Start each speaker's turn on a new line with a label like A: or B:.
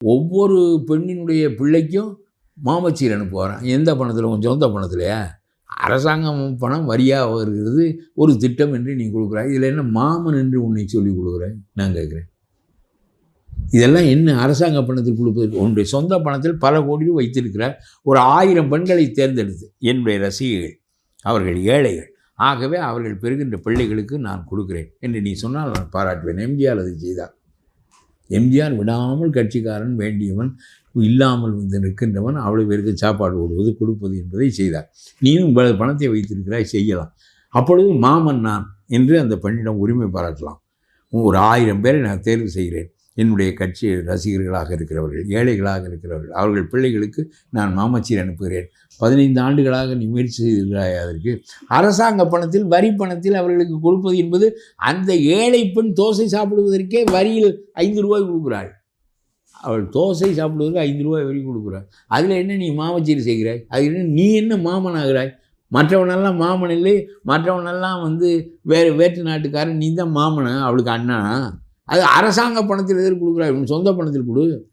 A: ஒவ்வொரு பெண்ணினுடைய பிள்ளைக்கும் மாமச்சீர் அனுப்புவாரான். எந்த பணத்தில்? உன் சொந்த பணத்திலையா? அரசாங்கம் பணம் வரியாக வருகிறது, ஒரு திட்டம் என்று நீ கொடுக்குறாய். இதில் என்ன மாமன் என்று உன்னை சொல்லி கொடுக்குறாய்? நான் கேட்குறேன். இதெல்லாம் என்ன அரசாங்க பணத்தில் கொடுப்பதற்கு? உன்னுடைய சொந்த பணத்தில் பல கோடி வைத்திருக்கிறார். ஒரு 1000 பெண்களை தேர்ந்தெடுத்து என்னுடைய ரசிகைகள், அவர்கள் ஏழைகள், ஆகவே அவர்கள் பெறுகின்ற பிள்ளைகளுக்கு நான் கொடுக்குறேன் என்று நீ சொன்னால் நான் பாராட்டுவேன். எம்ஜிஆர் அதை செய்தார். எம்ஜிஆர் விடாமல் கட்சிக்காரன், வேண்டியவன், இல்லாமல் வந்து நிற்கின்றவன், அவ்வளோ பேருக்கு சாப்பாடு போடுவது, கொடுப்பது என்பதை செய்தார். நீயும் இவ்வளவு பணத்தை வைத்திருக்கிறாய், செய்யலாம். அப்பொழுது மாமன் நான் என்று அந்த பெண்ணிடம் உரிமை பாராட்டலாம். ஒரு 1000 பேரை நான் தேர்வு செய்கிறேன். என்னுடைய கட்சி ரசிகர்களாக இருக்கிறவர்கள், ஏழைகளாக இருக்கிறவர்கள், அவர்கள் பிள்ளைகளுக்கு நான் மாமச்சீர் அனுப்புகிறேன். 15 ஆண்டுகளாக நீ முயற்சி செய்திருக்கிறாய். அதற்கு அரசாங்க பணத்தில், வரி பணத்தில் அவர்களுக்கு கொடுப்பது என்பது, அந்த ஏழை பெண் தோசை சாப்பிடுவதற்கே வரியில் 5 ரூபாய் கொடுக்குறாள். அவள் தோசை சாப்பிடுவதற்கு 5 ரூபாய் வரி கொடுக்குறாள். அதில் என்ன நீ மாமச்சீர் செய்கிறாய்? அது என்ன நீ என்ன மாமன் ஆகிறாய்? மற்றவனெல்லாம் மாமன் இல்லை, மற்றவனெல்லாம் வந்து வேற்று நாட்டுக்காரன், நீ தான் மாமனா, அவளுக்கு அண்ணா. அது அரசாங்க பணத்தில் எதிர்த்து கொடுக்குறாய், சொந்த பணத்தில் கொடு.